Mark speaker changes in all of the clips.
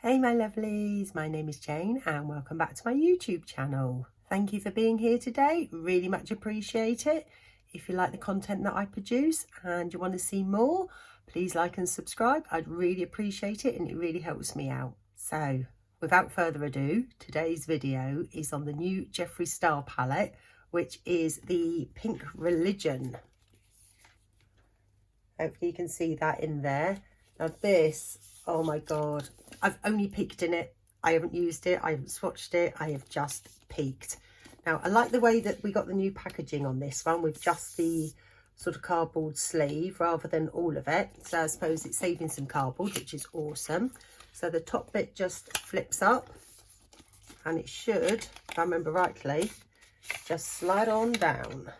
Speaker 1: Hey my lovelies, my name is Jane and welcome back to my YouTube channel. Thank you for being here today, really much appreciate it. If you like the content that I produce and you want to see more, please like and subscribe. I'd really appreciate it and it really helps me out. So without further ado, today's video is on the new Jeffree Star palette, which is the Pink Religion. Hopefully you can see that in there. Now this, oh my God, I've only peeked in it. I haven't used it, I haven't swatched it, I have just peeked. Now I like the way that we got the new packaging on this one with just the sort of cardboard sleeve rather than all of it. So I suppose it's saving some cardboard, which is awesome. So the top bit just flips up and it should, if I remember rightly, just slide on down.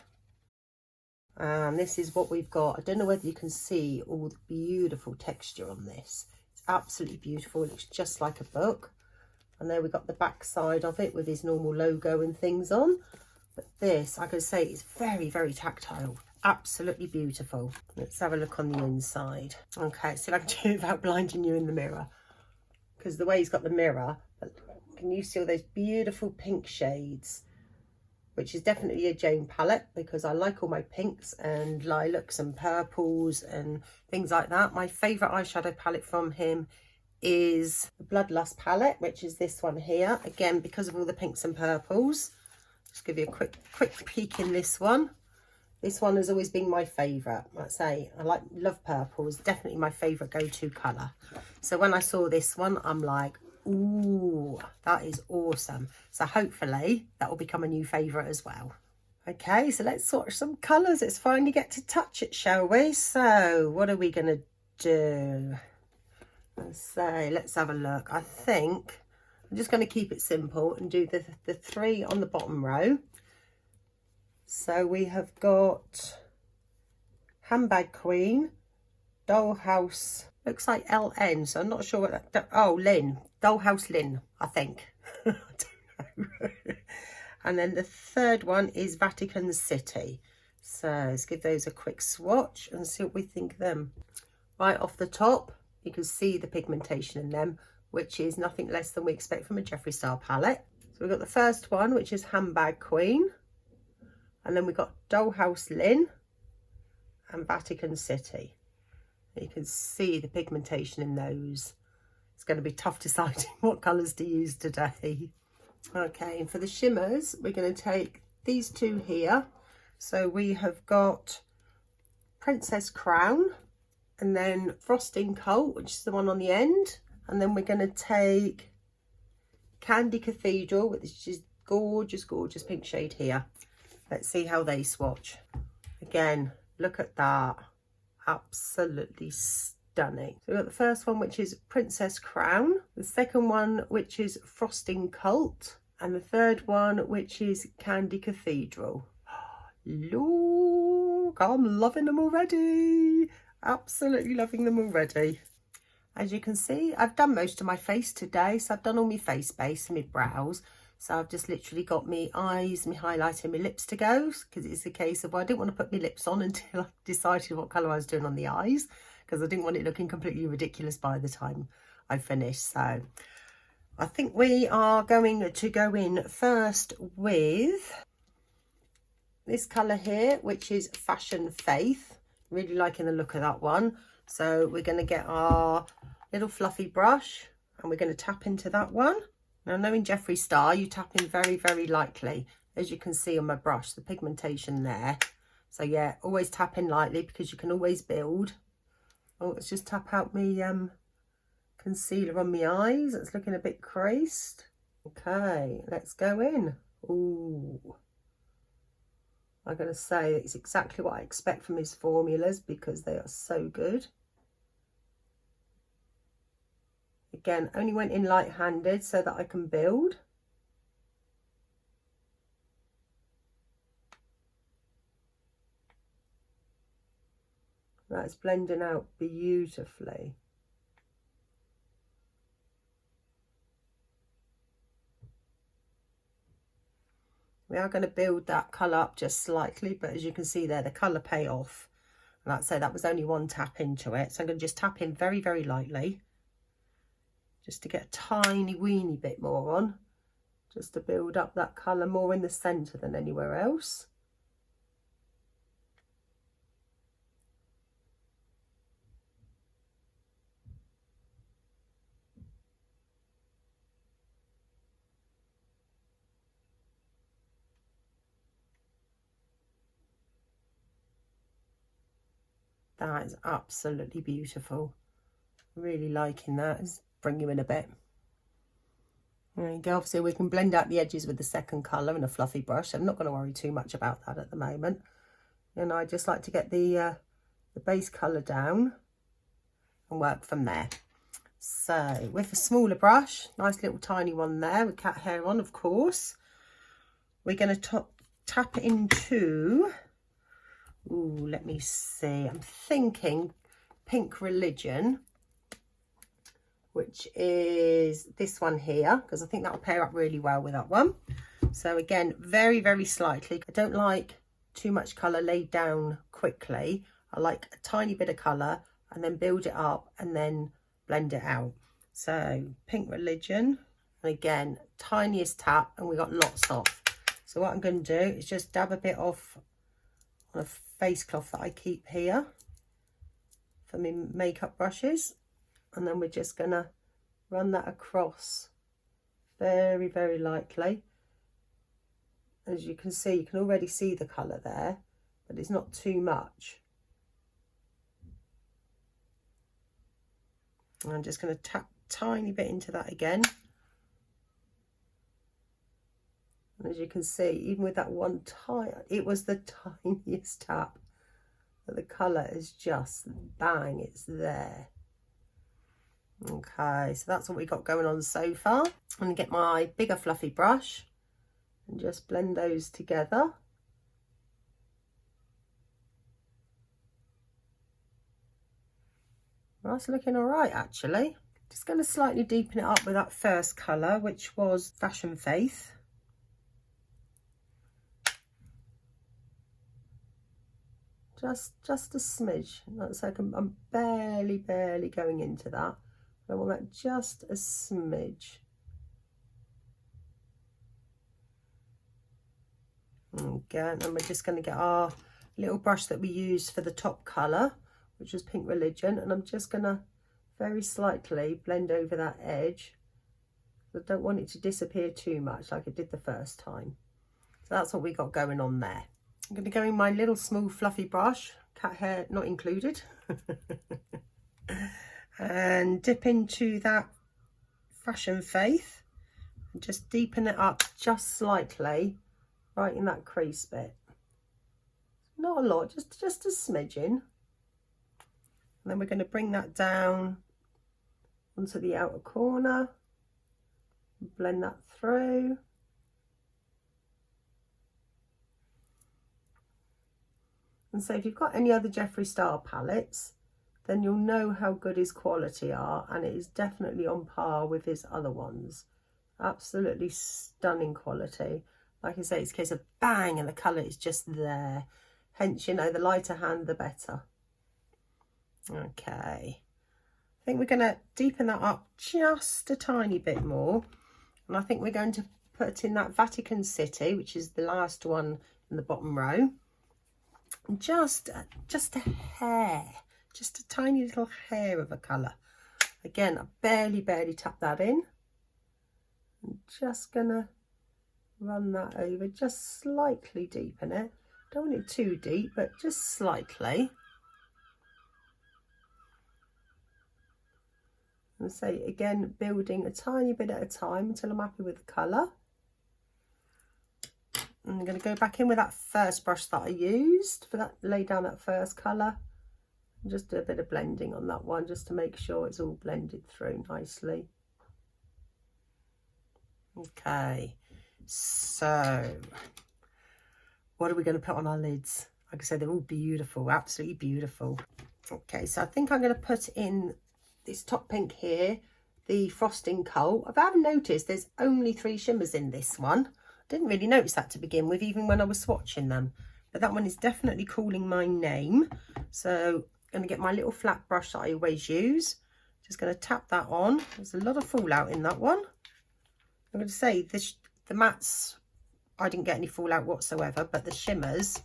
Speaker 1: And this is what we've got. I don't know whether you can see all the beautiful texture on this. It's absolutely beautiful. It looks just like a book. And there we got the back side of it with his normal logo and things on. But this, I can say, is very, very tactile. Absolutely beautiful. Let's have a look on the inside. Okay, see if I can do it without blinding you in the mirror. Because the way he's got the mirror, can you see all those beautiful pink shades? Which is definitely a Jane palette because I like all my pinks and lilacs and purples and things like that. My favourite eyeshadow palette from him is the Bloodlust palette, which is this one here. Again, because of all the pinks and purples. Just give you a quick peek in this one. This one has always been my favourite. Like I say, love purple. It's definitely my favourite go-to colour. So when I saw this one, I'm like, ooh, that is awesome. So hopefully that will become a new favourite as well. Okay, so let's swatch some colours. Let's finally get to touch it, shall we? So what are we going to do? Let's have a look. I think I'm just going to keep it simple and do the three on the bottom row. So we have got Handbag Queen, Dollhouse, looks like LN, so I'm not sure what that, oh, Lynn, Dollhouse Lynn, I think. I don't know. And then the third one is Vatican City. So let's give those a quick swatch and see what we think of them. Right off the top, you can see the pigmentation in them, which is nothing less than we expect from a Jeffree Star palette. So we've got the first one, which is Handbag Queen. And then we've got Dollhouse Lynn and Vatican City. You can see the pigmentation in those. It's going to be tough deciding what colours to use today. Okay, and for the shimmers, we're going to take these two here. So we have got Princess Crown and then Frosting Colt, which is the one on the end. And then we're going to take Candy Cathedral, which is gorgeous, gorgeous pink shade here. Let's see how they swatch. Again, look at that. Absolutely stunning. So we've got the first one, which is Princess Crown. The second one, which is Frosting Colt. And the third one, which is Candy Cathedral. Look, I'm loving them already. Absolutely loving them already. As you can see, I've done most of my face today. So I've done all my face base and my brows. So I've just literally got my eyes, my highlighter and my lips to go, because it's a case of, well, I didn't want to put my lips on until I decided what colour I was doing on the eyes, because I didn't want it looking completely ridiculous by the time I finished. So I think we are going to go in first with this colour here, which is Fashion Faith. Really liking the look of that one. So we're going to get our little fluffy brush and we're going to tap into that one. Now, knowing Jeffree Star, you tap in very, very lightly, as you can see on my brush, the pigmentation there. So yeah, always tap in lightly because you can always build. Oh, let's just tap out my concealer on my eyes. It's looking a bit creased. Okay, let's go in. Ooh. I'm going to say it's exactly what I expect from his formulas because they are so good. Again, only went in light-handed so that I can build. That's blending out beautifully. We are going to build that colour up just slightly, but as you can see there, the colour pay off. And like I say, that was only one tap into it. So I'm going to just tap in very, very lightly. just to get a tiny weeny bit more on, just to build up that colour more in the centre than anywhere else. That is absolutely beautiful. Really liking that. Let's bring you in a bit. There you go. Obviously we can blend out the edges with the second colour and a fluffy brush. I'm not going to worry too much about that at the moment. And I just like to get the base colour down and work from there. So with a smaller brush, nice little tiny one there with cat hair on, of course, we're going to tap it into, ooh, let me see, I'm thinking Pink Religion, which is this one here, because I think that'll pair up really well with that one. So again, very, very slightly. I don't like too much colour laid down quickly. I like a tiny bit of colour and then build it up and then blend it out. So Pink Religion, and again, tiniest tap, and we got lots off. So what I'm going to do is just dab a bit off on a face cloth that I keep here for my makeup brushes, and then we're just going to run that across very, very lightly. As you can see, you can already see the colour there, but it's not too much. And I'm just going to tap a tiny bit into that again. And as you can see, even with that one it was the tiniest tap, but the colour is just bang, it's there. Okay, so that's what we got going on so far. I'm going to get my bigger fluffy brush and just blend those together. That's looking all right, actually. Just going to slightly deepen it up with that first colour, which was Fashion Faith. Just a smidge. That's like I'm barely going into that. I want that just a smidge. Again, and we're just going to get our little brush that we used for the top colour, which was Pink Religion, and I'm just going to very slightly blend over that edge. I don't want it to disappear too much like I did the first time. So that's what we got going on there. I'm going to go in my little small fluffy brush, cat hair not included, and dip into that Fashion Faith and just deepen it up just slightly right in that crease bit. Not a lot, just a smidgen. And then we're going to bring that down onto the outer corner, blend that through. And so if you've got any other Jeffree Star palettes, then you'll know how good his quality are, and it is definitely on par with his other ones. Absolutely stunning quality. Like I say, it's a case of bang and the colour is just there. Hence, you know, the lighter hand, the better. Okay. I think we're going to deepen that up just a tiny bit more. And I think we're going to put in that Vatican City, which is the last one in the bottom row. Just a hair. Just a tiny little hair of a colour. Again, I barely tap that in. I'm just going to run that over, just slightly deepen it. Don't want it too deep, but just slightly. And say again, building a tiny bit at a time until I'm happy with the colour. And I'm going to go back in with that first brush that I used for that, lay down that first colour. And just do a bit of blending on that one, just to make sure it's all blended through nicely. Okay, so what are we going to put on our lids? Like I said, they're all beautiful, absolutely beautiful. Okay, so I think I'm going to put in this top pink here, the Frosting Coal. I've noticed there's only 3 shimmers in this one. I didn't really notice that to begin with, even when I was swatching them. But that one is definitely calling my name. So I'm going to get my little flat brush that I always use. Just going to tap that on. There's a lot of fallout in that one. I'm going to say the mattes, I didn't get any fallout whatsoever, but the shimmers,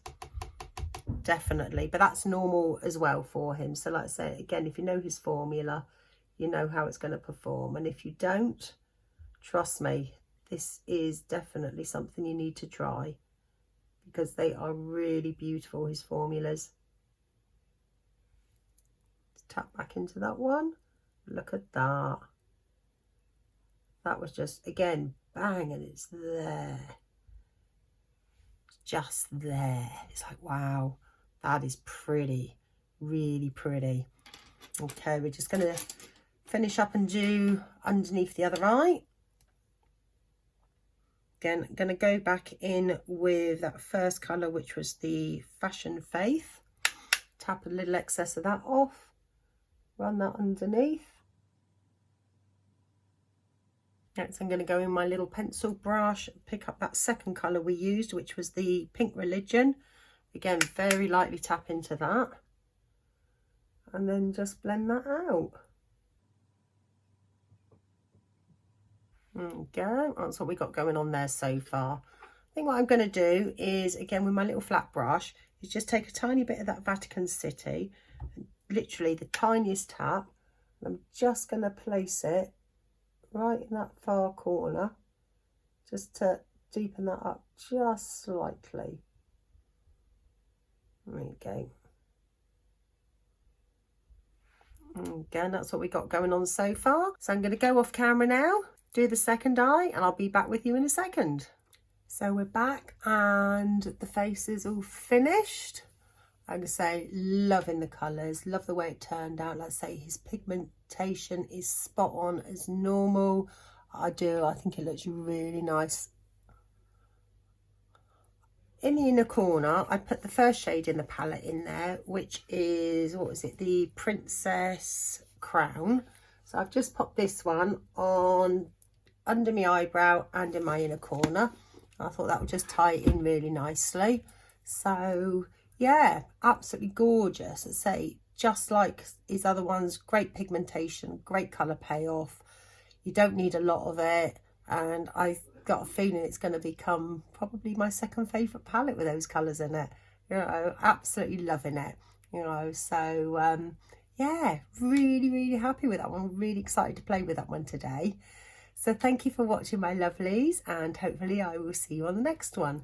Speaker 1: definitely. But that's normal as well for him. So like I say, again, if you know his formula, you know how it's going to perform. And if you don't, trust me, this is definitely something you need to try, because they are really beautiful, his formulas. Let's tap back into that one. Look at that. That was just, again, bang, and it's there. It's just there. It's like, wow, that is pretty, really pretty. Okay, we're just going to finish up and do underneath the other eye. Again, I'm going to go back in with that first colour, which was the Fashion Faith. Tap a little excess of that off. Run that underneath. Next, I'm going to go in my little pencil brush, pick up that second colour we used, which was the Pink Religion. Again, very lightly tap into that. And then just blend that out. There we go. That's what we got going on there so far. I think what I'm going to do is, again, with my little flat brush, is just take a tiny bit of that Vatican City, literally the tiniest tap. And I'm just going to place it right in that far corner, just to deepen that up just slightly. There we go. Again, that's what we got going on so far. So I'm going to go off camera now, do the second eye, and I'll be back with you in a second. So we're back and the face is all finished. I'm going to say, loving the colours, love the way it turned out. Let's say his pigmentation is spot on as normal. I think it looks really nice. In the inner corner, I put the first shade in the palette in there, which is, what was it, the Princess Crown. So I've just popped this one on under my eyebrow and in my inner corner. I thought that would just tie it in really nicely. So yeah, absolutely gorgeous. I say, just like his other ones, great pigmentation, great colour payoff. You don't need a lot of it, and I've got a feeling it's going to become probably my second favourite palette with those colours in it. You know, absolutely loving it. You know, so yeah, really happy with that one. Really excited to play with that one today. So thank you for watching, my lovelies, and hopefully I will see you on the next one.